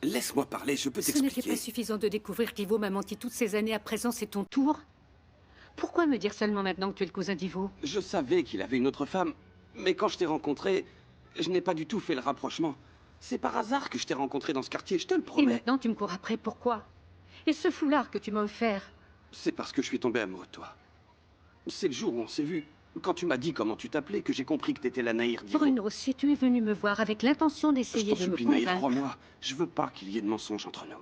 Laisse-moi parler, je peux Ce n'était t'expliquer. pas suffisant de découvrir qu'Ivo m'a menti toutes ces années. À présent, c'est ton tour. Pourquoi me dire seulement maintenant que tu es le cousin d'Ivo? Je savais qu'il avait une autre femme, mais quand je t'ai rencontré, je n'ai pas du tout fait le rapprochement. C'est par hasard que je t'ai rencontré dans ce quartier, je te le Et promets. maintenant, tu me cours après, pourquoi? Et ce foulard que tu m'as offert? C'est parce que je suis tombé amoureux de toi. C'est le jour où on s'est vu. Quand tu m'as dit comment tu t'appelais, que j'ai compris que t'étais la Nahir d'Ivo. Bruno, si tu es venu me voir avec l'intention Je d'essayer t'en de me supplie, Nahir, convaincre... crois-moi. Je veux pas qu'il y ait de mensonges entre nous.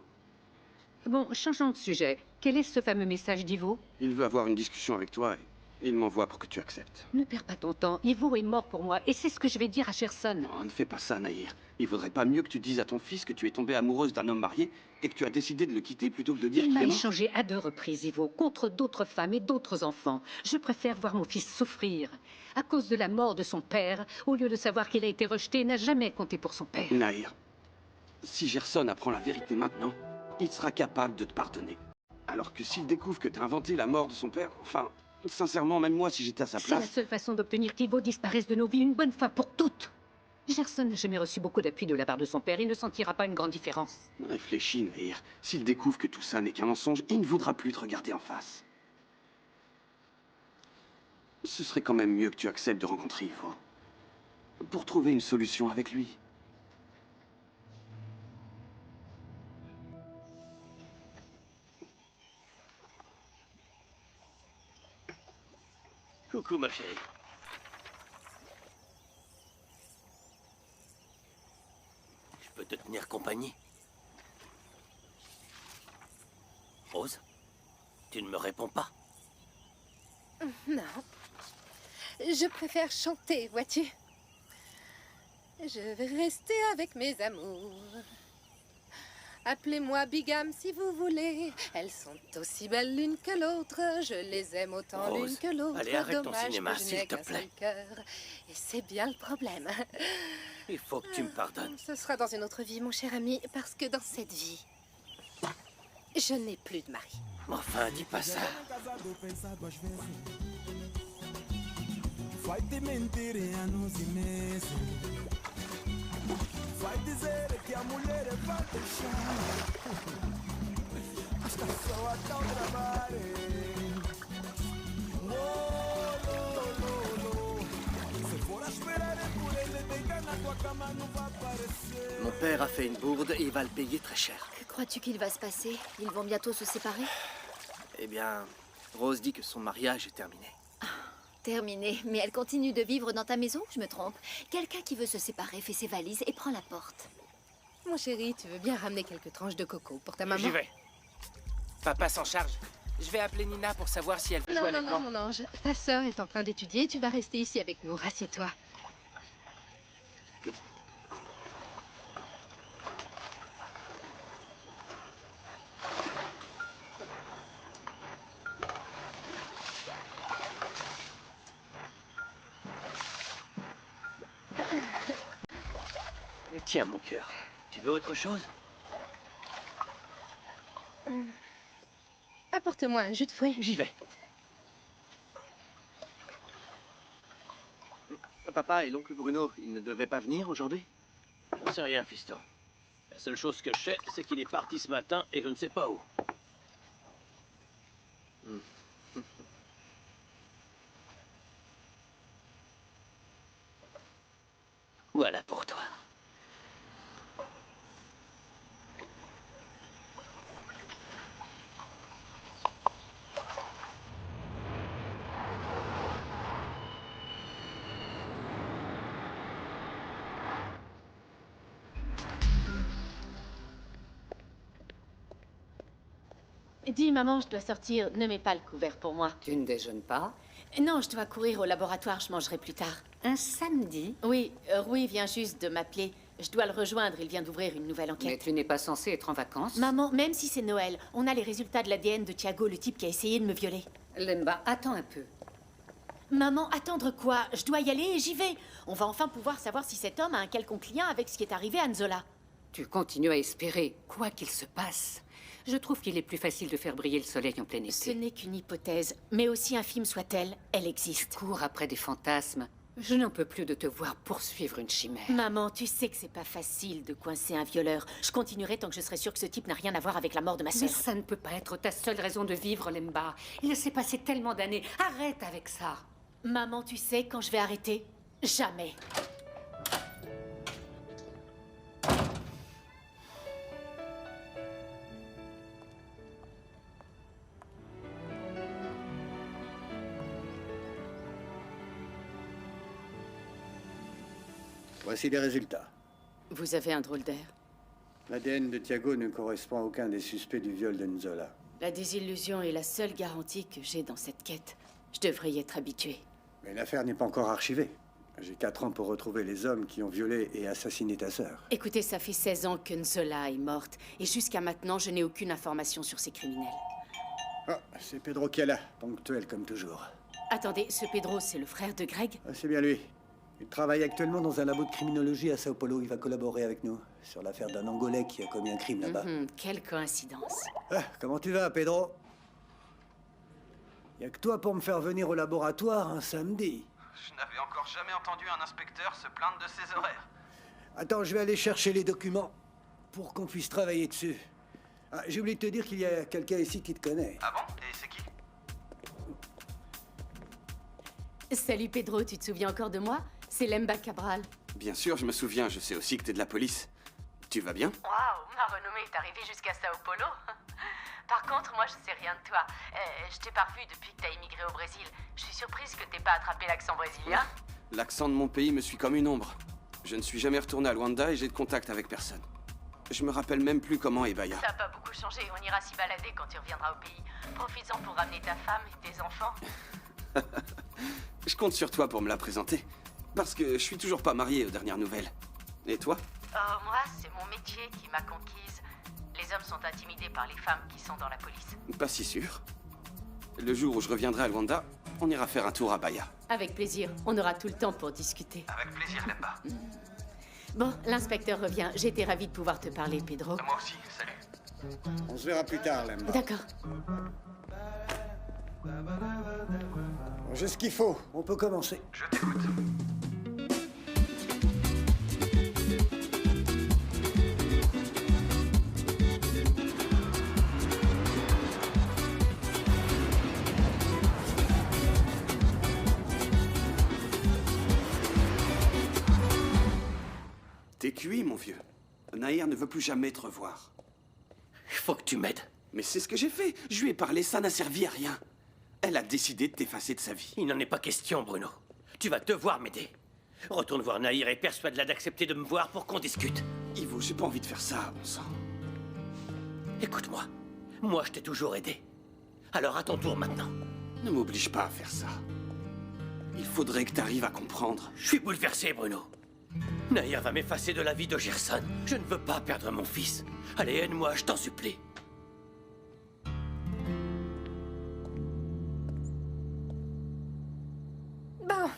Bon, changeons de sujet. Quel est ce fameux message d'Ivo? Il veut avoir une discussion avec toi et il m'envoie pour que tu acceptes. Ne perds pas ton temps. Ivo est mort pour moi, et c'est ce que je vais dire à Sherson. Oh, ne fais pas ça, Nahir. Il vaudrait pas mieux que tu dises à ton fils que tu es tombée amoureuse d'un homme marié et que tu as décidé de le quitter plutôt que de dire Il qu'il m'a est mort. échangé à 2 reprises, Ivo, contre d'autres femmes et d'autres enfants. Je préfère voir mon fils souffrir. À cause de la mort de son père, au lieu de savoir qu'il a été rejeté, n'a jamais compté pour son père. Nahir, si Gerson apprend la vérité maintenant, il sera capable de te pardonner. Alors que s'il découvre que t'as inventé la mort de son père, enfin, sincèrement, même moi, si j'étais à sa C'est la place... seule façon d'obtenir qu'Ivo disparaisse de nos vies une bonne fois pour toutes. Gerson n'a jamais reçu beaucoup d'appui de la part de son père. Il ne sentira pas une grande différence. Réfléchis, Nahir. S'il découvre que tout ça n'est qu'un mensonge, il ne voudra plus te regarder en face. Ce serait quand même mieux que tu acceptes de rencontrer Ivo. Pour trouver une solution avec lui. Coucou, ma chérie. Je peux te tenir compagnie? Rose? Tu ne me réponds pas? Non. Je préfère chanter, vois-tu. Je vais rester avec mes amours. Appelez-moi Bigam si vous voulez. Elles sont aussi belles l'une que l'autre. Je les aime autant Rose, l'une que l'autre. allez, arrête ton Dommage cinéma, que je s'il n'ai te qu'un plaît. seul cœur. Et c'est bien le problème. Il faut que tu me pardonnes. Ce sera dans une autre vie, mon cher ami, parce que dans cette vie, je n'ai plus de mari. Enfin, dis pas ça. Vai te mentir e a nos imenso. Vai dizer que a mulher vai deixar. Está só a tal trabalho. Se for a esperar por ele, deitar na tua cama não vai aparecer. Mon père a fait une bourde et il va le payer très cher. Que crois-tu qu'il va se passer? Ils vont bientôt se séparer? Eh bien, Rose dit que son mariage est terminé. Terminé. Mais elle continue de vivre dans ta maison ou je me trompe? Quelqu'un qui veut se séparer fait ses valises et prend la porte. Mon chéri, tu veux bien ramener quelques tranches de coco pour ta maman? J'y vais. Papa s'en charge. Je vais appeler Nina pour savoir si elle peut jouer Non, avec non, moi. non, mon ange. Ta sœur est en train d'étudier. Tu vas rester ici avec nous. Rassieds-toi. Tiens, mon cœur. Tu veux autre chose? Apporte-moi un jus de fruits. J'y vais. Papa et l'oncle Bruno, ils ne devaient pas venir aujourd'hui? J'en sais rien, fiston. La seule chose que je sais, c'est qu'il est parti ce matin et je ne sais pas où. Voilà pour toi. Dis, maman, je dois sortir. Ne mets pas le couvert pour moi. Tu ne déjeunes pas? Non, je dois courir au laboratoire. Je mangerai plus tard. Un samedi? Oui, Rui vient juste de m'appeler. Je dois le rejoindre. Il vient d'ouvrir une nouvelle Mais enquête. tu n'es pas censé être en vacances? Maman, même si c'est Noël, on a les résultats de l'ADN de Thiago, le type qui a essayé de me violer. Lemba, attends un peu. Maman, attendre quoi? Je dois y aller et j'y vais. On va enfin pouvoir savoir si cet homme a un quelconque lien avec ce qui est arrivé à Nzola. Tu continues à espérer, quoi qu'il se passe. Je trouve qu'il est plus facile de faire briller le soleil en plein Ce été. n'est qu'une hypothèse, mais aussi infime soit-elle, elle existe. Cours après des fantasmes. Je n'en peux plus de te voir poursuivre une chimère. Maman, tu sais que c'est pas facile de coincer un violeur. Je continuerai tant que je serai sûre que ce type n'a rien à voir avec la mort de ma Mais sœur. ça ne peut pas être ta seule raison de vivre, Lemba. Il s'est passé tellement d'années. Arrête avec ça. Maman, tu sais quand je vais arrêter? Jamais. Voici les résultats. Vous avez un drôle d'air. L'ADN de Thiago ne correspond à aucun des suspects du viol de Nzola. La désillusion est la seule garantie que j'ai dans cette quête. Je devrais y être habituée. Mais l'affaire n'est pas encore archivée. J'ai 4 ans pour retrouver les hommes qui ont violé et assassiné ta sœur. Écoutez, ça fait 16 ans que Nzola est morte. Et jusqu'à maintenant, je n'ai aucune information sur ces criminels. Ah, c'est Pedro qui est là, ponctuel comme toujours. Attendez, ce Pedro, c'est le frère de Greg? Ah, c'est bien lui. Il travaille actuellement dans un labo de criminologie à Sao Paulo. Il va collaborer avec nous sur l'affaire d'un Angolais qui a commis un crime là-bas. Quelle coïncidence. Ah, comment tu vas, Pedro? Y a que toi pour me faire venir au laboratoire un samedi. Je n'avais encore jamais entendu un inspecteur se plaindre de ses horaires. Attends, je vais aller chercher les documents pour qu'on puisse travailler dessus. Ah, j'ai oublié de te dire qu'il y a quelqu'un ici qui te connaît. Ah bon? Et c'est qui? Salut Pedro, tu te souviens encore de moi? C'est Lemba Cabral. Bien sûr, je me souviens. Je sais aussi que t'es de la police. Tu vas bien? Waouh, ma renommée est arrivée jusqu'à Sao Paulo. Par contre, moi, je sais rien de toi. Je t'ai pas revu depuis que t'as immigré au Brésil. Je suis surprise que t'aies pas attrapé l'accent brésilien. L'accent de mon pays me suit comme une ombre. Je ne suis jamais retourné à Luanda et j'ai de contact avec personne. Je me rappelle même plus comment est Bahia. Ça a pas beaucoup changé. On ira s'y balader quand tu reviendras au pays. Profites-en pour ramener ta femme et tes enfants. Je compte sur toi pour me la présenter. Parce que je suis toujours pas marié aux dernières nouvelles. Et toi? Oh, moi, c'est mon métier qui m'a conquise. Les hommes sont intimidés par les femmes qui sont dans la police. Pas si sûr. Le jour où je reviendrai à Luanda, on ira faire un tour à Bahia. Avec plaisir, on aura tout le temps pour discuter. Avec plaisir, Lemba. Bon, l'inspecteur revient. J'étais ravie de pouvoir te parler, Pedro. Moi aussi, salut. On se verra plus tard, Lemba. D'accord. J'ai ce qu'il faut. On peut commencer. Je t'écoute. T'es cuit, mon vieux. Nahir ne veut plus jamais te revoir. Il faut que tu m'aides. Mais c'est ce que j'ai fait. Je lui ai parlé, ça n'a servi à rien. Elle a décidé de t'effacer de sa vie. Il n'en est pas question, Bruno. Tu vas devoir m'aider. Retourne voir Nahir et persuade-la d'accepter de me voir pour qu'on discute. Ivo, j'ai pas envie de faire ça, bon sang. Écoute-moi. Moi, je t'ai toujours aidé. Alors à ton tour maintenant. Ne m'oblige pas à faire ça. Il faudrait que t'arrives à comprendre. Je suis bouleversé, Bruno. Nahir va m'effacer de la vie de Gerson. Je ne veux pas perdre mon fils. Allez, aide-moi, je t'en supplie. Bon,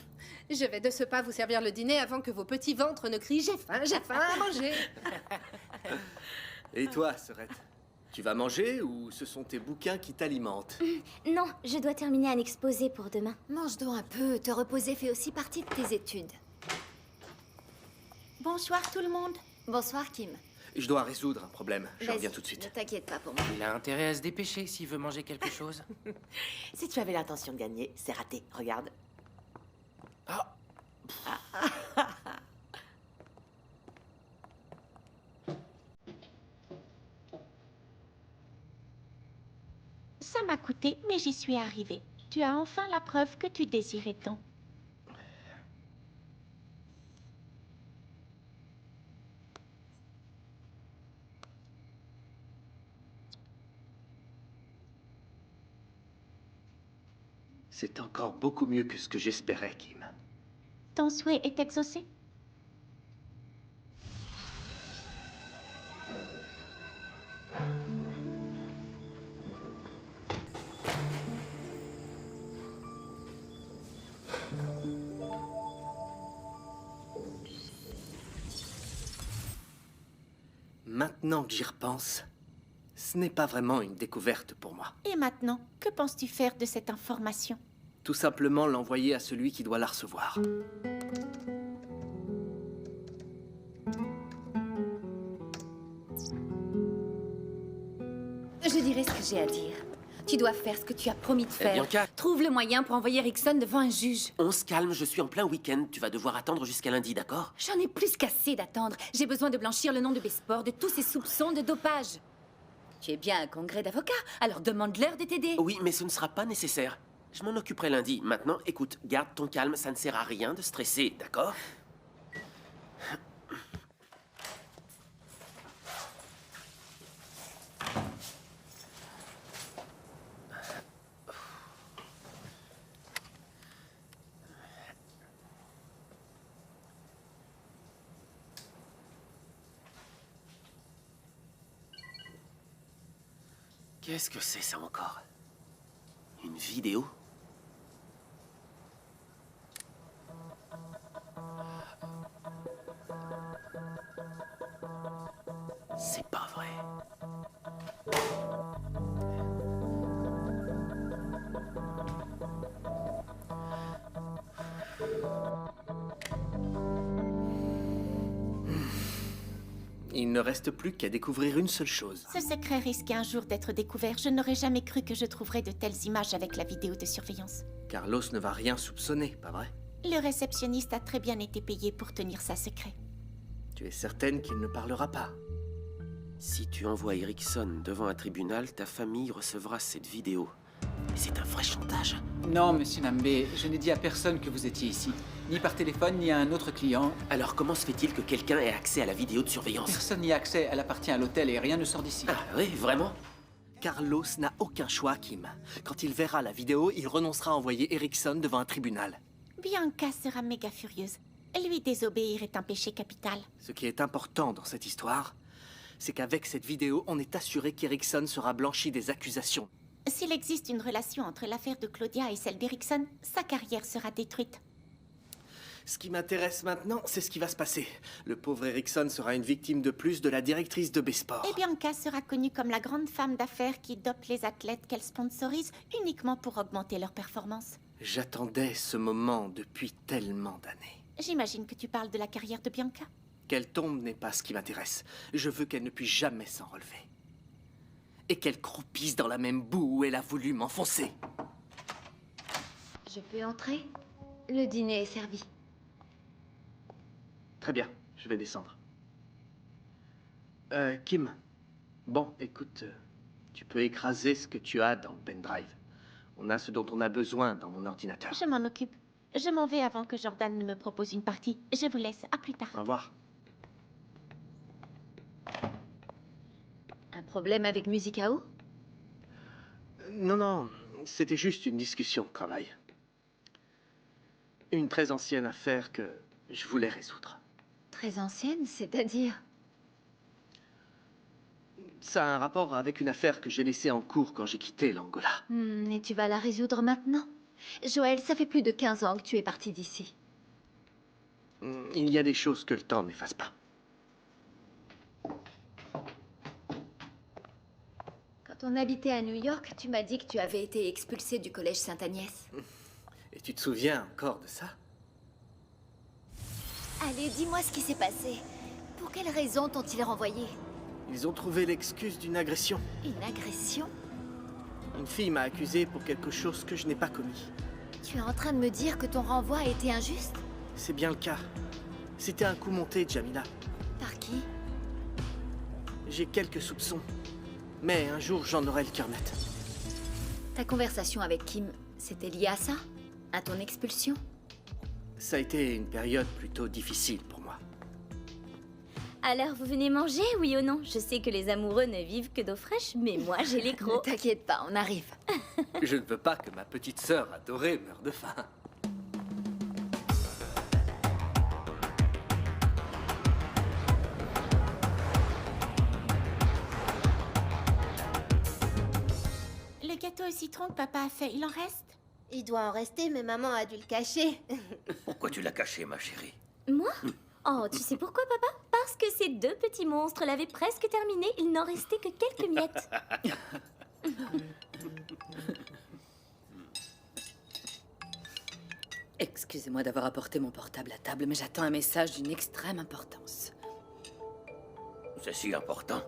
je vais de ce pas vous servir le dîner avant que vos petits ventres ne crient j'ai faim à manger. Et toi, Serette? Tu vas manger ou ce sont tes bouquins qui t'alimentent? Non, je dois terminer un exposé pour demain. Mange donc un peu, te reposer fait aussi partie de tes études. Bonsoir tout le monde. Bonsoir, Kim. Je dois résoudre un problème. Je Vas-y, reviens tout de suite. Ne t'inquiète pas pour moi. Il a intérêt à se dépêcher s'il veut manger quelque chose. Si tu avais l'intention de gagner, c'est raté. Regarde. Ça m'a coûté, mais j'y suis arrivée. Tu as enfin la preuve que tu désirais tant. C'est encore beaucoup mieux que ce que j'espérais, Kim. Ton souhait est exaucé? Maintenant que j'y repense, ce n'est pas vraiment une découverte pour moi. Et maintenant, que penses-tu faire de cette information? Tout simplement l'envoyer à celui qui doit la recevoir. Je dirai ce que j'ai à dire. Tu dois faire ce que tu as promis de faire. Bianca. Trouve le moyen pour envoyer Rickson devant un juge. On se calme, je suis en plein week-end. Tu vas devoir attendre jusqu'à lundi, d'accord? J'en ai plus qu'assez d'attendre. J'ai besoin de blanchir le nom de Besport de tous ces soupçons de dopage. Tu es bien un congrès d'avocats, alors demande-leur de t'aider. Oui, mais ce ne sera pas nécessaire. Je m'en occuperai lundi. Maintenant, écoute, garde ton calme, ça ne sert à rien de stresser, d'accord? Qu'est-ce que c'est ça encore? Une vidéo? C'est pas vrai. Il ne reste plus qu'à découvrir une seule chose. Ce secret risque un jour d'être découvert. Je n'aurais jamais cru que je trouverais de telles images avec la vidéo de surveillance. Carlos ne va rien soupçonner, pas vrai? Le réceptionniste a très bien été payé pour tenir ça secret. Tu es certaine qu'il ne parlera pas? Si tu envoies Erickson devant un tribunal, ta famille recevra cette vidéo. C'est un vrai chantage. Non, monsieur Nambé, je n'ai dit à personne que vous étiez ici. Ni par téléphone, ni à un autre client. Alors comment se fait-il que quelqu'un ait accès à la vidéo de surveillance? Personne n'y a accès, elle appartient à l'hôtel et rien ne sort d'ici. Ah oui, vraiment? Carlos n'a aucun choix, Kim. Quand il verra la vidéo, il renoncera à envoyer Erickson devant un tribunal. Bianca sera méga furieuse. Lui désobéir est un péché capital. Ce qui est important dans cette histoire, c'est qu'avec cette vidéo, on est assuré qu'Erickson sera blanchi des accusations. S'il existe une relation entre l'affaire de Claudia et celle d'Erickson, sa carrière sera détruite. Ce qui m'intéresse maintenant, c'est ce qui va se passer. Le pauvre Erickson sera une victime de plus de la directrice de Besport. Et Bianca sera connue comme la grande femme d'affaires qui dope les athlètes qu'elle sponsorise uniquement pour augmenter leur performance. J'attendais ce moment depuis tellement d'années. J'imagine que tu parles de la carrière de Bianca. Qu'elle tombe n'est pas ce qui m'intéresse. Je veux qu'elle ne puisse jamais s'en relever. Et qu'elle croupisse dans la même boue où elle a voulu m'enfoncer. Je peux entrer? Le dîner est servi. Très bien, je vais descendre. Kim. Bon, écoute, tu peux écraser ce que tu as dans le pendrive. On a ce dont on a besoin dans mon ordinateur. Je m'en occupe. Je m'en vais avant que Jordan ne me propose une partie. Je vous laisse. À plus tard. Au revoir. Un problème avec Musicao? Non, non, c'était juste une discussion de travail. Une très ancienne affaire que je voulais résoudre. Très ancienne, c'est-à-dire? Ça a un rapport avec une affaire que j'ai laissée en cours quand j'ai quitté l'Angola. Et tu vas la résoudre maintenant? Joël, ça fait plus de 15 ans que tu es parti d'ici. Il y a des choses que le temps n'efface pas. Quand on habitait à New York, tu m'as dit que tu avais été expulsé du collège Sainte-Agnès. Et tu te souviens encore de ça? Allez, dis-moi ce qui s'est passé. Pour quelle raison t'ont-ils renvoyé? Ils ont trouvé l'excuse d'une agression. Une agression? Une fille m'a accusé pour quelque chose que je n'ai pas commis. Tu es en train de me dire que ton renvoi a été injuste? C'est bien le cas. C'était un coup monté, Jamila. Par qui? J'ai quelques soupçons. Mais un jour, j'en aurai le cœur net. Ta conversation avec Kim, c'était lié à ça? À ton expulsion? Ça a été une période plutôt difficile pour moi. Alors, vous venez manger, oui ou non? Je sais que les amoureux ne vivent que d'eau fraîche, mais moi, j'ai les crocs. Ne t'inquiète pas, on arrive. Je ne veux pas que ma petite sœur adorée meure de faim. Le gâteau au citron que papa a fait, il en reste? Il doit en rester, mais maman a dû le cacher. Pourquoi tu l'as caché, ma chérie? Moi? Oh, tu sais pourquoi, papa? Parce que ces deux petits monstres l'avaient presque terminé, il n'en restait que quelques miettes. Excusez-moi d'avoir apporté mon portable à table, mais j'attends un message d'une extrême importance. C'est si important.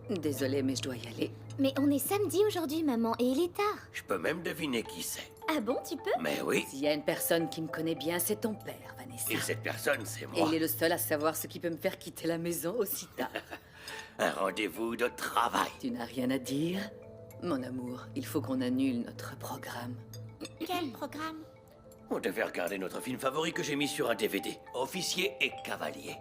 Désolée, mais je dois y aller. Mais on est samedi aujourd'hui, maman, et il est tard. Je peux même deviner qui c'est. Ah bon, tu peux? Mais oui. S'il y a une personne qui me connaît bien, c'est ton père, Vanessa. Et cette personne, c'est Et moi. il est le seul à savoir ce qui peut me faire quitter la maison aussi tard. Un rendez-vous de travail. Tu n'as rien à dire? Mon amour, il faut qu'on annule notre programme. Quel programme? On devait regarder notre film favori que j'ai mis sur un DVD. Officier et cavalier.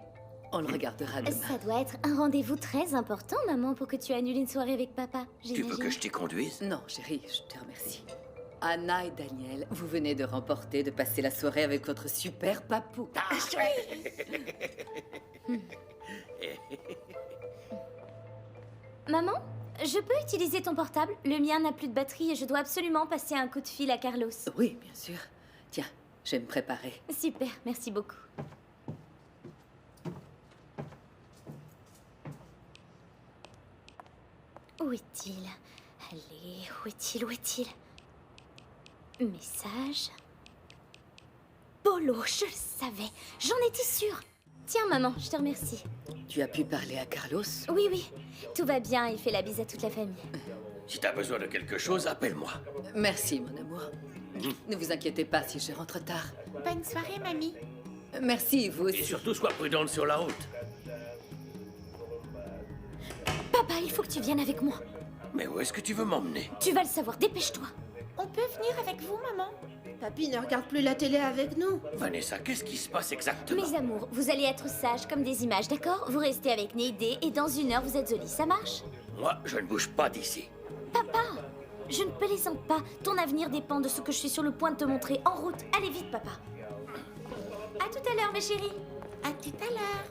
On le regardera demain. Ça doit être un rendez-vous très important, maman, pour que tu annules une soirée avec papa. Tu veux que je t'y conduise? Non, chérie, je te remercie. Anna et Daniel, vous venez de remporter de passer la soirée avec votre super papou. Maman, je peux utiliser ton portable? Le mien n'a plus de batterie et je dois absolument passer un coup de fil à Carlos. Oui, bien sûr. Tiens, je vais me préparer. Super, merci beaucoup. Où est-il? Allez, où est-il? Où est-il? Message. Polo, je le savais. J'en étais sûre. Tiens, maman, je te remercie. Tu as pu parler à Carlos? Oui, oui. Tout va bien, il fait la bise à toute la famille. Si t'as besoin de quelque chose, appelle-moi. Merci, mon amour. Ne vous inquiétez pas si je rentre tard. Bonne soirée, mamie. Merci, vous aussi. Et surtout, sois prudente sur la route. Papa, il faut que tu viennes avec moi. Mais où est-ce que tu veux m'emmener? Tu vas le savoir, dépêche-toi. On peut venir avec vous, maman? Papy ne regarde plus la télé avec nous. Vanessa, qu'est-ce qui se passe exactement? Mes amours, vous allez être sages comme des images, d'accord? Vous restez avec Néidé et dans 1 heure, vous êtes au lit, ça marche? Moi, je ne bouge pas d'ici. Papa, je ne plaisante pas. Ton avenir dépend de ce que je suis sur le point de te montrer. En route, allez vite, papa. À tout à l'heure, mes chéris. À tout à l'heure.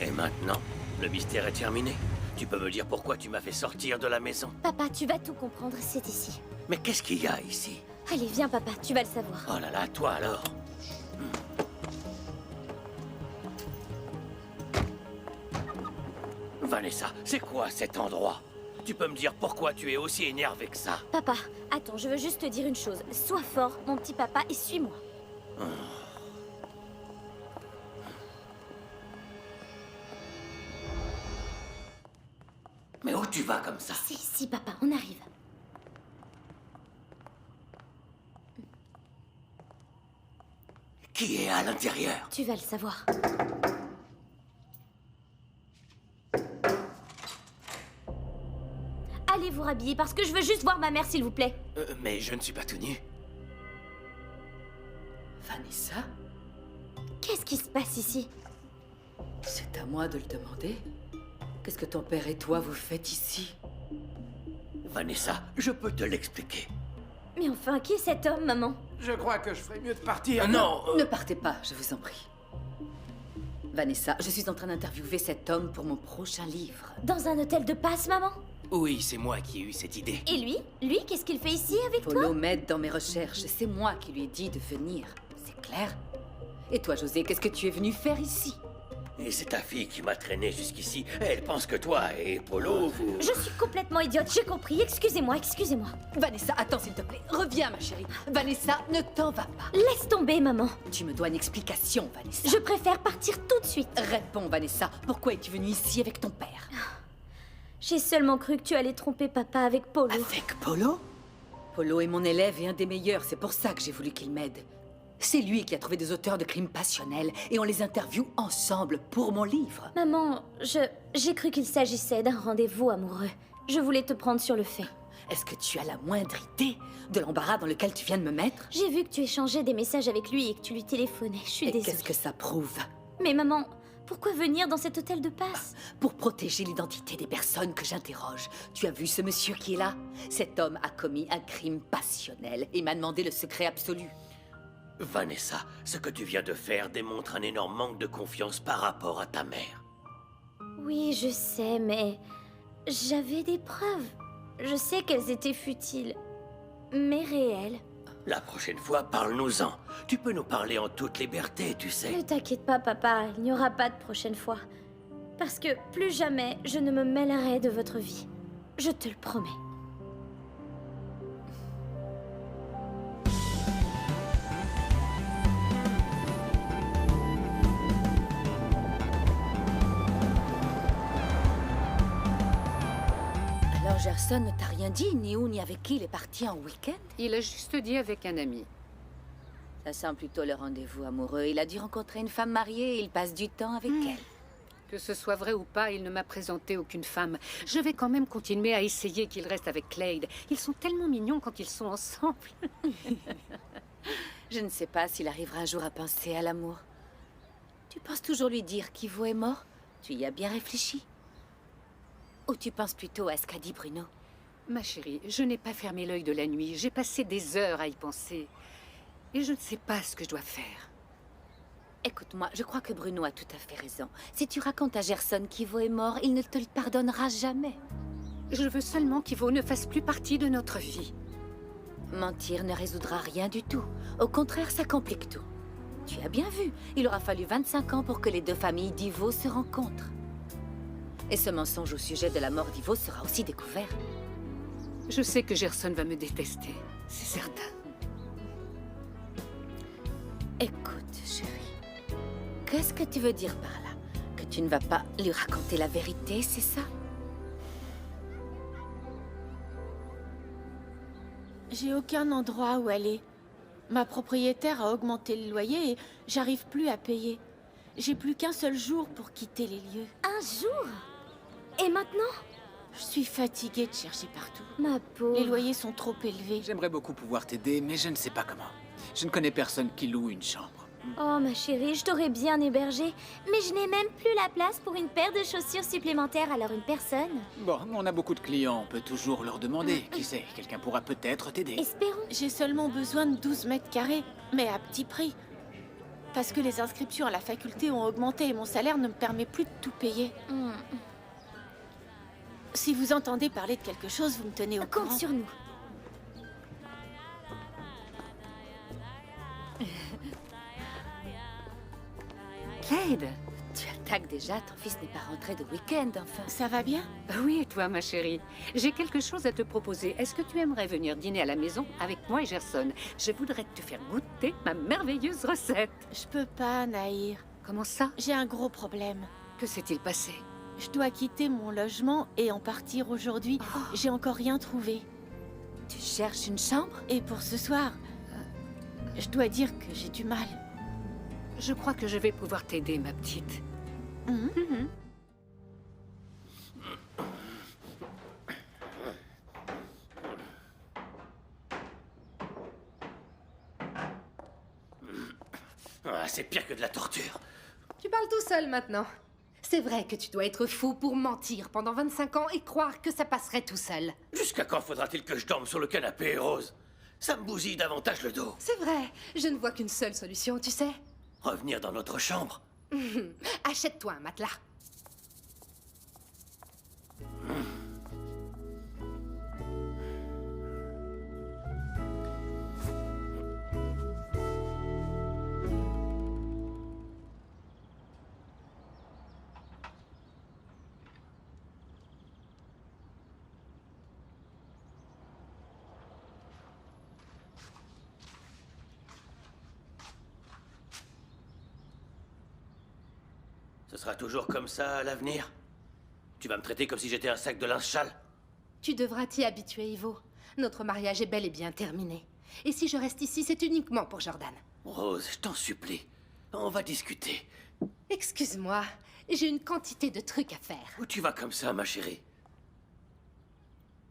Et maintenant, le mystère est terminé. Tu peux me dire pourquoi tu m'as fait sortir de la maison? Papa, tu vas tout comprendre, c'est ici. Mais qu'est-ce qu'il y a ici? Allez, viens, papa, tu vas le savoir. Oh là là, toi alors? Vanessa, c'est quoi cet endroit? Tu peux me dire pourquoi tu es aussi énervé que ça? Papa, attends, je veux juste te dire une chose. Sois fort, mon petit papa, et suis-moi. Mais où tu vas comme ça? C'est ici, papa, on arrive. Qui est à l'intérieur? Tu vas le savoir. Allez vous rhabiller parce que je veux juste voir ma mère, s'il vous plaît. Mais je ne suis pas tout nu. Vanessa? Qu'est-ce qui se passe ici? C'est à moi de le demander. Qu'est-ce que ton père et toi vous faites ici? Vanessa, je peux te l'expliquer. Mais enfin, qui est cet homme, maman? Je crois que je ferais mieux de partir. Non. Ne partez pas, je vous en prie. Vanessa, je suis en train d'interviewer cet homme pour mon prochain livre. Dans un hôtel de passe, maman? Oui, c'est moi qui ai eu cette idée. Et lui? Lui, qu'est-ce qu'il fait ici avec toi? Polo m'aide dans mes recherches. C'est moi qui lui ai dit de venir. C'est clair? Et toi, José, qu'est-ce que tu es venu faire ici? Et c'est ta fille qui m'a traîné jusqu'ici. Elle pense que toi et Polo, vous... Je suis complètement idiote, j'ai compris. Excusez-moi, excusez-moi. Vanessa, attends s'il te plaît. Reviens, ma chérie. Vanessa, ne t'en va pas. Laisse tomber, maman. Tu me dois une explication, Vanessa. Je préfère partir tout de suite. Réponds, Vanessa. Pourquoi es-tu venue ici avec ton père? J'ai seulement cru que tu allais tromper papa avec Polo. Avec Polo? Polo est mon élève et un des meilleurs. C'est pour ça que j'ai voulu qu'il m'aide. C'est lui qui a trouvé des auteurs de crimes passionnels et on les interviewe ensemble pour mon livre. Maman, j'ai cru qu'il s'agissait d'un rendez-vous amoureux. Je voulais te prendre sur le fait. Est-ce que tu as la moindre idée de l'embarras dans lequel tu viens de me mettre? J'ai vu que tu échangeais des messages avec lui et que tu lui téléphonais. Je suis désolée. Qu'est-ce que ça prouve? Mais maman, pourquoi venir dans cet hôtel de passe? Pour protéger l'identité des personnes que j'interroge. Tu as vu ce monsieur qui est là? Cet homme a commis un crime passionnel et m'a demandé le secret absolu. Vanessa, ce que tu viens de faire démontre un énorme manque de confiance par rapport à ta mère. Oui, je sais, mais j'avais des preuves. Je sais qu'elles étaient futiles, mais réelles. La prochaine fois, parle-nous-en. Tu peux nous parler en toute liberté, tu sais. Ne t'inquiète pas, papa, il n'y aura pas de prochaine fois. Parce que plus jamais je ne me mêlerai de votre vie. Je te le promets. Alors Gerson ne t'a rien dit, ni où ni avec qui il est parti en week-end? Il a juste dit avec un ami. Ça sent plutôt le rendez-vous amoureux. Il a dû rencontrer une femme mariée et il passe du temps avec elle. Que ce soit vrai ou pas, il ne m'a présenté aucune femme. Je vais quand même continuer à essayer qu'il reste avec Clade. Ils sont tellement mignons quand ils sont ensemble. Je ne sais pas s'il arrivera un jour à penser à l'amour. Tu penses toujours lui dire qu'Ivo est mort? Tu y as bien réfléchi? Ou tu penses plutôt à ce qu'a dit Bruno? Ma chérie, je n'ai pas fermé l'œil de la nuit. J'ai passé des heures à y penser. Et je ne sais pas ce que je dois faire. Écoute-moi, je crois que Bruno a tout à fait raison. Si tu racontes à Gerson qu'Ivo est mort, il ne te le pardonnera jamais. Je veux seulement qu'Ivo ne fasse plus partie de notre vie. Mentir ne résoudra rien du tout. Au contraire, ça complique tout. Tu as bien vu, il aura fallu 25 ans pour que les deux familles d'Ivo se rencontrent. Et ce mensonge au sujet de la mort d'Ivo sera aussi découvert. Je sais que Gerson va me détester, c'est certain. Écoute, chérie. Qu'est-ce que tu veux dire par là? Que tu ne vas pas lui raconter la vérité, c'est ça? J'ai aucun endroit où aller. Ma propriétaire a augmenté le loyer et j'arrive plus à payer. J'ai plus qu'un seul jour pour quitter les lieux. Un jour? Et maintenant? Je suis fatiguée de chercher partout. Ma pauvre. Les loyers sont trop élevés. J'aimerais beaucoup pouvoir t'aider, mais je ne sais pas comment. Je ne connais personne qui loue une chambre. Oh ma chérie, je t'aurais bien hébergé, mais je n'ai même plus la place pour une paire de chaussures supplémentaires, alors une personne. Bon, on a beaucoup de clients, on peut toujours leur demander. Qui sait, quelqu'un pourra peut-être t'aider. Espérons. J'ai seulement besoin de 12 mètres carrés, mais à petit prix. Parce que les inscriptions à la faculté ont augmenté et mon salaire ne me permet plus de tout payer. Si vous entendez parler de quelque chose, vous me tenez au courant. Compte sur nous. Clade, tu attaques déjà, ton fils n'est pas rentré de week-end, enfin. Ça va bien? Oui, et toi, ma chérie? J'ai quelque chose à te proposer. Est-ce que tu aimerais venir dîner à la maison avec moi et Gerson? Je voudrais te faire goûter ma merveilleuse recette. Je peux pas, Nahir. Comment ça? J'ai un gros problème. Que s'est-il passé? Je dois quitter mon logement et en partir aujourd'hui. J'ai encore rien trouvé. Tu cherches une chambre? Et pour ce soir, je dois dire que j'ai du mal. Je crois que je vais pouvoir t'aider, ma petite. Ah, c'est pire que de la torture. Tu parles tout seul maintenant. C'est vrai que tu dois être fou pour mentir pendant 25 ans et croire que ça passerait tout seul. Jusqu'à quand faudra-t-il que je dorme sur le canapé, Rose? Ça me bousille davantage le dos. C'est vrai, je ne vois qu'une seule solution, tu sais. Revenir dans notre chambre. Achète-toi un matelas. Ce sera toujours comme ça à l'avenir? Tu vas me traiter comme si j'étais un sac de linge-sale? Tu devras t'y habituer, Ivo. Notre mariage est bel et bien terminé. Et si je reste ici, c'est uniquement pour Jordan. Rose, je t'en supplie. On va discuter. Excuse-moi, j'ai une quantité de trucs à faire. Où tu vas comme ça, ma chérie?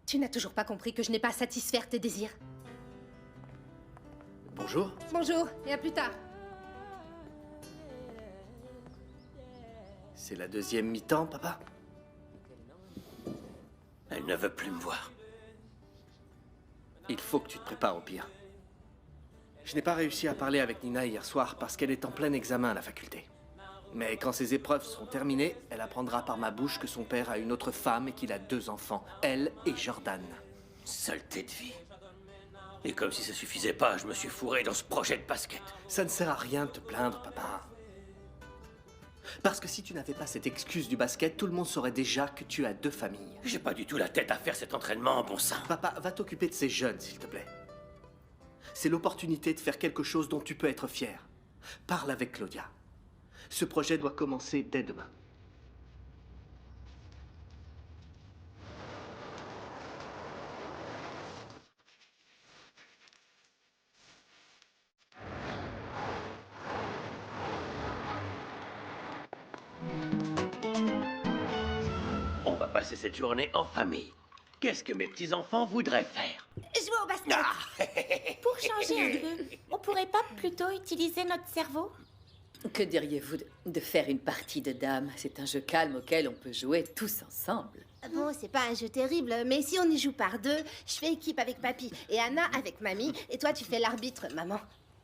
Tu n'as toujours pas compris que je n'ai pas à satisfaire tes désirs. Bonjour. Bonjour, et à plus tard. C'est la deuxième mi-temps, papa? Elle ne veut plus me voir. Il faut que tu te prépares au pire. Je n'ai pas réussi à parler avec Nina hier soir parce qu'elle est en plein examen à la faculté. Mais quand ses épreuves seront terminées, elle apprendra par ma bouche que son père a une autre femme et qu'il a 2 enfants, elle et Jordan. Saleté de vie. Et comme si ça suffisait pas, je me suis fourré dans ce projet de basket. Ça ne sert à rien de te plaindre, papa. Parce que si tu n'avais pas cette excuse du basket, tout le monde saurait déjà que tu as 2 familles. J'ai pas du tout la tête à faire cet entraînement en bon sang. Papa, va t'occuper de ces jeunes, s'il te plaît. C'est l'opportunité de faire quelque chose dont tu peux être fier. Parle avec Claudia. Ce projet doit commencer dès demain. On va passer cette journée en famille. Qu'est-ce que mes petits-enfants voudraient faire? Jouer au basket. Pour changer un peu, on pourrait pas plutôt utiliser notre cerveau? Que diriez-vous de faire une partie de dames? C'est un jeu calme auquel on peut jouer tous ensemble. Bon, c'est pas un jeu terrible, mais si on y joue par 2, je fais équipe avec papy et Anna avec mamie, et toi tu fais l'arbitre, maman.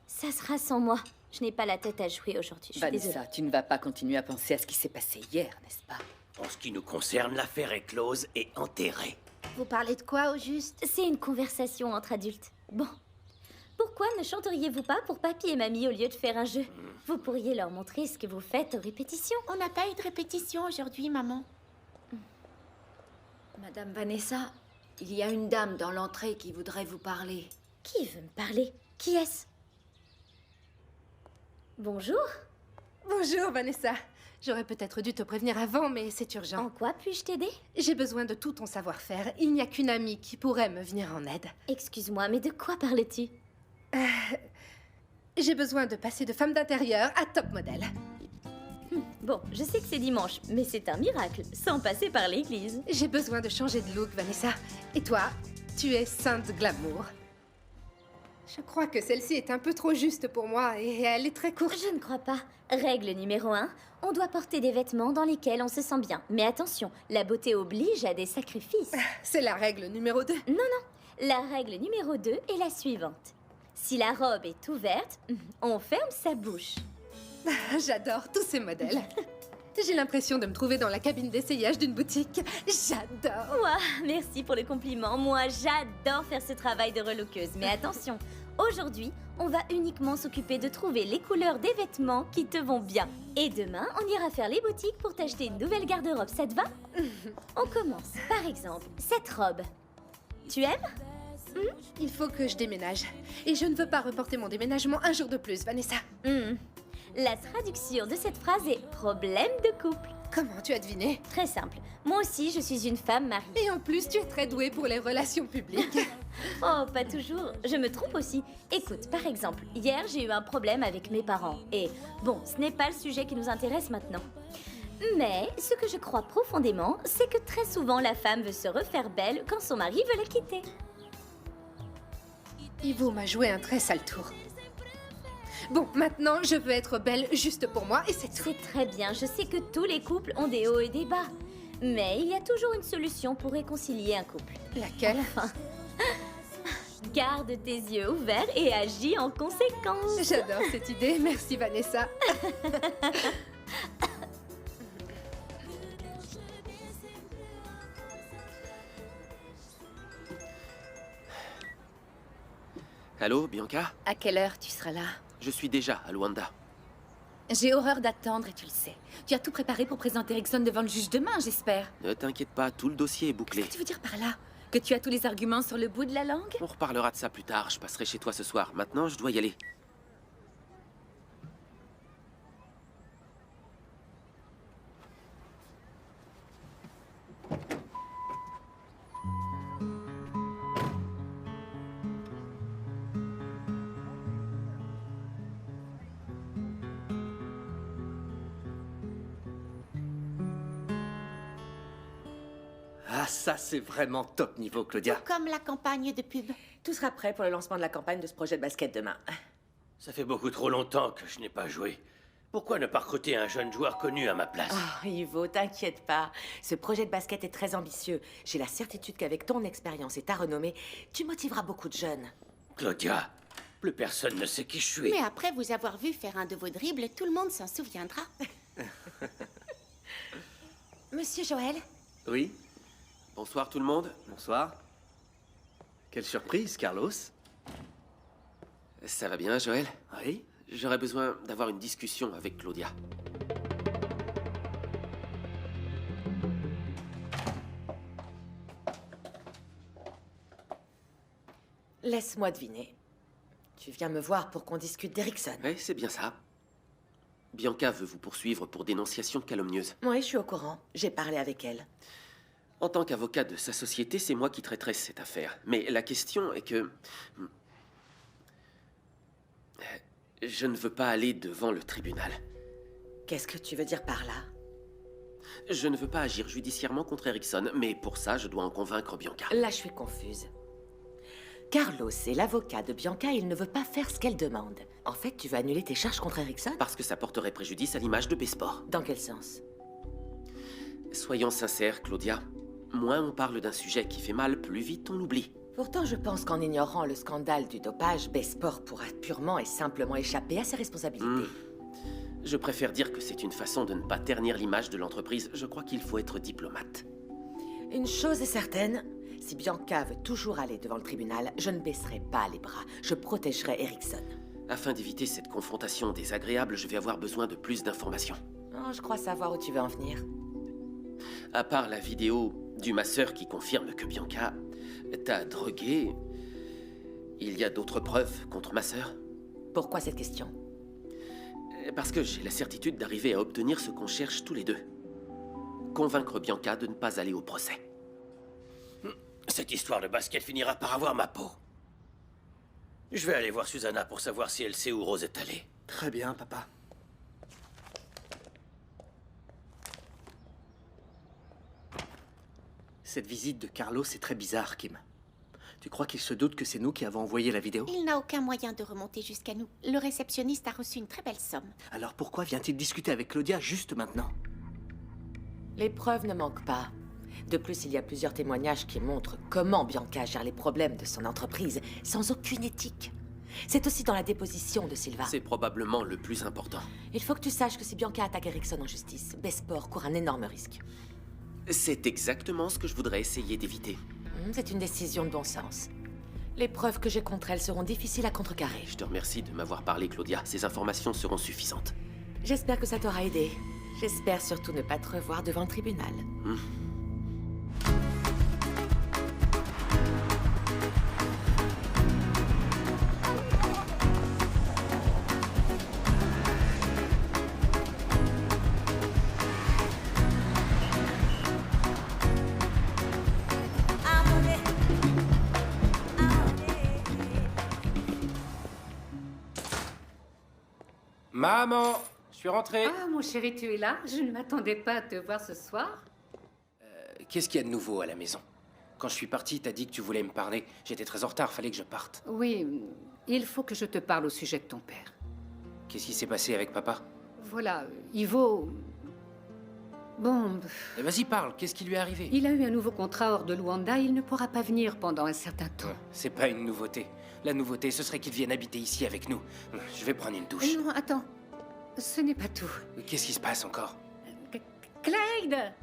Ça sera sans moi. Je n'ai pas la tête à jouer aujourd'hui. Je suis désolée. Vanessa, tu ne vas pas continuer à penser à ce qui s'est passé hier, n'est-ce pas? En ce qui nous concerne, l'affaire est close et enterrée. Vous parlez de quoi au juste? C'est une conversation entre adultes. Bon. Pourquoi ne chanteriez-vous pas pour papy et mamie au lieu de faire un jeu? Vous pourriez leur montrer ce que vous faites aux répétitions. On n'a pas eu de répétition aujourd'hui, maman. Madame Vanessa, il y a une dame dans l'entrée qui voudrait vous parler. Qui veut me parler? Qui est-ce? Bonjour. Bonjour, Vanessa. J'aurais peut-être dû te prévenir avant, mais c'est urgent. En quoi puis-je t'aider? J'ai besoin de tout ton savoir-faire. Il n'y a qu'une amie qui pourrait me venir en aide. Excuse-moi, mais de quoi parles-tu? J'ai besoin de passer de femme d'intérieur à top modèle. Bon, je sais que c'est dimanche, mais c'est un miracle, sans passer par l'église. J'ai besoin de changer de look, Vanessa. Et toi, tu es sainte glamour. Je crois que celle-ci est un peu trop juste pour moi et elle est très courte. Je ne crois pas. Règle numéro 1, on doit porter des vêtements dans lesquels on se sent bien. Mais attention, la beauté oblige à des sacrifices. C'est la règle numéro 2. Non, non. La règle numéro 2 est la suivante. Si la robe est ouverte, on ferme sa bouche. J'adore tous ces modèles. J'ai l'impression de me trouver dans la cabine d'essayage d'une boutique. J'adore. Ouah, merci pour le compliment. Moi, j'adore faire ce travail de relookeuse. Mais attention, aujourd'hui, on va uniquement s'occuper de trouver les couleurs des vêtements qui te vont bien. Et demain, on ira faire les boutiques pour t'acheter une nouvelle garde-robe. Ça te va? On commence. Par exemple, cette robe. Tu aimes? Il faut que je déménage. Et je ne veux pas reporter mon déménagement un jour de plus, Vanessa. La traduction de cette phrase est « problème de couple ». Comment tu as deviné? Très simple. Moi aussi, je suis une femme mariée. Et en plus, tu es très douée pour les relations publiques. Oh, pas toujours. Je me trompe aussi. Écoute, par exemple, hier, j'ai eu un problème avec mes parents. Et bon, ce n'est pas le sujet qui nous intéresse maintenant. Mais ce que je crois profondément, c'est que très souvent, la femme veut se refaire belle quand son mari veut la quitter. Ivo m'a joué un très sale tour. Bon, maintenant, je veux être belle juste pour moi et c'est tout. C'est très bien. Je sais que tous les couples ont des hauts et des bas. Mais il y a toujours une solution pour réconcilier un couple. Laquelle? Enfin, garde tes yeux ouverts et agis en conséquence. J'adore cette idée. Merci, Vanessa. Allô, Bianca? À quelle heure tu seras là? Je suis déjà à Luanda. J'ai horreur d'attendre et tu le sais. Tu as tout préparé pour présenter Erickson devant le juge demain, j'espère. Ne t'inquiète pas, tout le dossier est bouclé. Qu'est-ce que tu veux dire par là? Que tu as tous les arguments sur le bout de la langue? On reparlera de ça plus tard, je passerai chez toi ce soir. Maintenant, je dois y aller. Ah, ça, c'est vraiment top niveau, Claudia. Comme la campagne de pub. Tout sera prêt pour le lancement de la campagne de ce projet de basket demain. Ça fait beaucoup trop longtemps que je n'ai pas joué. Pourquoi ne pas recruter un jeune joueur connu à ma place? Oh, Ivo, t'inquiète pas. Ce projet de basket est très ambitieux. J'ai la certitude qu'avec ton expérience et ta renommée, tu motiveras beaucoup de jeunes. Claudia, plus personne ne sait qui je suis. Mais après vous avoir vu faire un de vos dribbles, tout le monde s'en souviendra. Monsieur Joël? Oui? Bonsoir tout le monde. Bonsoir. Quelle surprise, Carlos. Ça va bien, Joël? Oui? J'aurais besoin d'avoir une discussion avec Claudia. Laisse-moi deviner. Tu viens me voir pour qu'on discute d'Erickson. Oui, c'est bien ça. Bianca veut vous poursuivre pour dénonciation calomnieuse. Oui, je suis au courant. J'ai parlé avec elle. En tant qu'avocat de sa société, c'est moi qui traiterai cette affaire. Mais la question est que... je ne veux pas aller devant le tribunal. Qu'est-ce que tu veux dire par là? Je ne veux pas agir judiciairement contre Erickson, mais pour ça, je dois en convaincre Bianca. Là, je suis confuse. Carlos est l'avocat de Bianca et il ne veut pas faire ce qu'elle demande. En fait, tu veux annuler tes charges contre Erickson? Parce que ça porterait préjudice à l'image de Besport. Dans quel sens? Soyons sincères, Claudia. Moins on parle d'un sujet qui fait mal, plus vite on l'oublie. Pourtant, je pense qu'en ignorant le scandale du dopage, Besport pourra purement et simplement échapper à ses responsabilités. Je préfère dire que c'est une façon de ne pas ternir l'image de l'entreprise. Je crois qu'il faut être diplomate. Une chose est certaine, si Bianca veut toujours aller devant le tribunal, je ne baisserai pas les bras. Je protégerai Erickson. Afin d'éviter cette confrontation désagréable, je vais avoir besoin de plus d'informations. Oh, je crois savoir où tu veux en venir. À part la vidéo du masseur qui confirme que Bianca t'a drogué, il y a d'autres preuves contre ma sœur? Pourquoi cette question? Parce que j'ai la certitude d'arriver à obtenir ce qu'on cherche tous les deux. Convaincre Bianca de ne pas aller au procès. Cette histoire de basket finira par avoir ma peau. Je vais aller voir Susanna pour savoir si elle sait où Rose est allée. Très bien, papa. Cette visite de Carlos est très bizarre, Kim. Tu crois qu'il se doute que c'est nous qui avons envoyé la vidéo? Il n'a aucun moyen de remonter jusqu'à nous. Le réceptionniste a reçu une très belle somme. Alors pourquoi vient-il discuter avec Claudia juste maintenant? Les preuves ne manquent pas. De plus, il y a plusieurs témoignages qui montrent comment Bianca gère les problèmes de son entreprise sans aucune éthique. C'est aussi dans la déposition de Silva. C'est probablement le plus important. Il faut que tu saches que si Bianca attaque Erickson en justice, Besport court un énorme risque. C'est exactement ce que je voudrais essayer d'éviter. C'est une décision de bon sens. Les preuves que j'ai contre elle seront difficiles à contrecarrer. Je te remercie de m'avoir parlé, Claudia. Ces informations seront suffisantes. J'espère que ça t'aura aidé. J'espère surtout ne pas te revoir devant le tribunal. Maman, je suis rentré. Ah, mon chéri, tu es là? Je ne m'attendais pas à te voir ce soir. Qu'est-ce qu'il y a de nouveau à la maison? Quand je suis parti, t'as dit que tu voulais me parler. J'étais très en retard, fallait que je parte. Oui, il faut que je te parle au sujet de ton père. Qu'est-ce qui s'est passé avec papa? Voilà, Ivo... Bon... Vas-y, parle, qu'est-ce qui lui est arrivé? Il a eu un nouveau contrat hors de Luanda, il ne pourra pas venir pendant un certain temps. C'est pas une nouveauté. La nouveauté, ce serait qu'il vienne habiter ici avec nous. Je vais prendre une douche. Non, attends. Ce n'est pas tout. Qu'est-ce qui se passe encore? Clyde!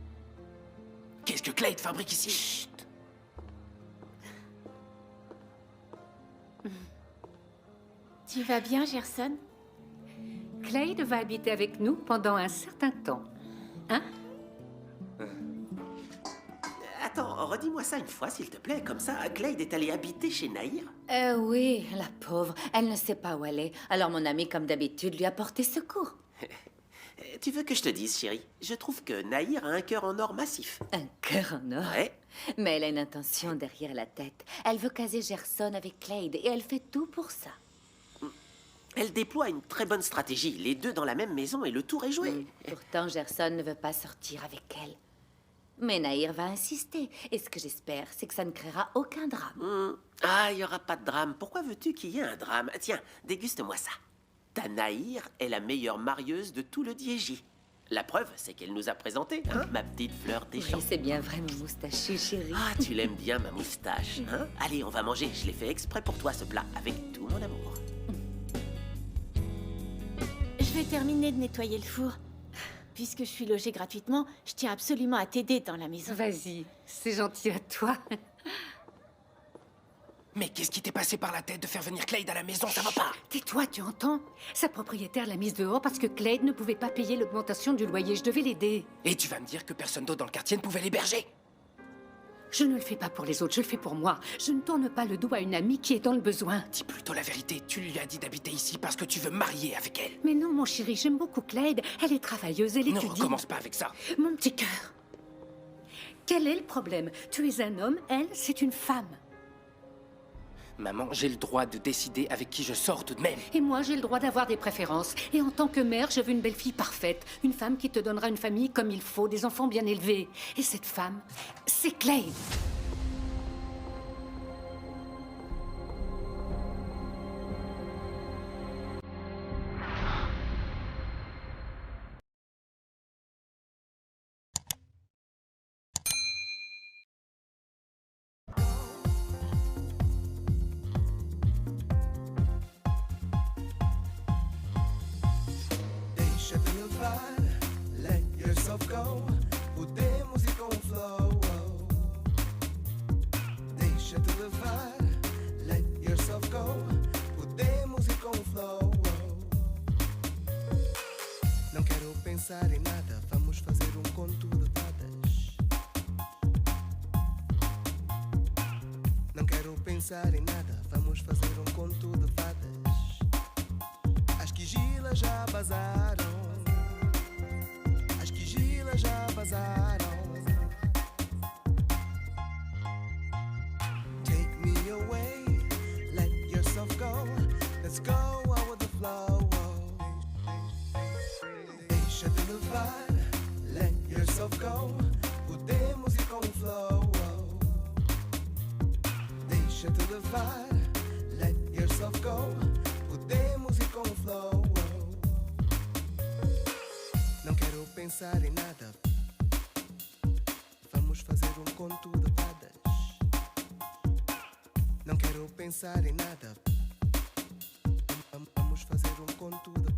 Qu'est-ce que Clyde fabrique ici? Chut! Tu vas bien, Gerson? Clyde va habiter avec nous pendant un certain temps. Hein? Attends, redis-moi ça une fois, s'il te plaît. Comme ça, Clyde est allé habiter chez Nahir? Oui, la pauvre. Elle ne sait pas où elle est. Alors mon ami, comme d'habitude, lui a porté secours. Tu veux que je te dise, chérie? Je trouve que Nahir a un cœur en or massif. Un cœur en or? Ouais. Mais elle a une intention derrière la tête. Elle veut caser Gerson avec Clyde et elle fait tout pour ça. Elle déploie une très bonne stratégie. Les deux dans la même maison et le tour est joué. Pourtant, Gerson ne veut pas sortir avec elle. Mais Nahir va insister. Et ce que j'espère, c'est que ça ne créera aucun drame. Ah, il n'y aura pas de drame. Pourquoi veux-tu qu'il y ait un drame? Tiens, déguste-moi ça. Ta Nahir est la meilleure marieuse de tout le Diégi. La preuve, c'est qu'elle nous a présenté, hein, ma petite fleur des champs. Oui, c'est bien vrai, mon moustachu, chérie. Ah, tu l'aimes bien, ma moustache, hein? Allez, on va manger. Je l'ai fait exprès pour toi, ce plat, avec tout mon amour. Je vais terminer de nettoyer le four. Puisque je suis logée gratuitement, je tiens absolument à t'aider dans la maison. Vas-y, c'est gentil à toi. Mais qu'est-ce qui t'est passé par la tête de faire venir Claude à la maison? Ça va pas! Tais-toi, tu entends? Sa propriétaire l'a mise dehors parce que Claude ne pouvait pas payer l'augmentation du loyer. Je devais l'aider. Et tu vas me dire que personne d'autre dans le quartier ne pouvait l'héberger? Je ne le fais pas pour les autres, je le fais pour moi. Je ne tourne pas le dos à une amie qui est dans le besoin. Dis plutôt la vérité, tu lui as dit d'habiter ici parce que tu veux marier avec elle. Mais non, mon chéri, j'aime beaucoup Claude. Elle est travailleuse, elle étudie. Ne recommence pas avec ça. Mon petit cœur. Quel est le problème? Tu es un homme, elle, c'est une femme. Maman, j'ai le droit de décider avec qui je sors tout de même. Et moi, j'ai le droit d'avoir des préférences. Et en tant que mère, je veux une belle-fille parfaite. Une femme qui te donnera une famille comme il faut, des enfants bien élevés. Et cette femme, c'est Claude. Deixa-te levar, let yourself go. Podemos ir com o flow. Deixa-te levar, let yourself go. Podemos ir com o flow. Não quero pensar em nada, vamos fazer um conto de fadas. Não quero pensar em nada, vamos fazer um conto de fadas. As quigilas já vazaram. As quigilas já vazaram. Take me away, let yourself go. Let's go out with the flow. Deixa-te levar, let yourself go. Podemos ir com o flow. Deixa-te levar, let yourself go. Podemos ir com o flow. Não quero pensar em nada, vamos fazer um conto de fadas. Não quero pensar em nada, vamos fazer um conto de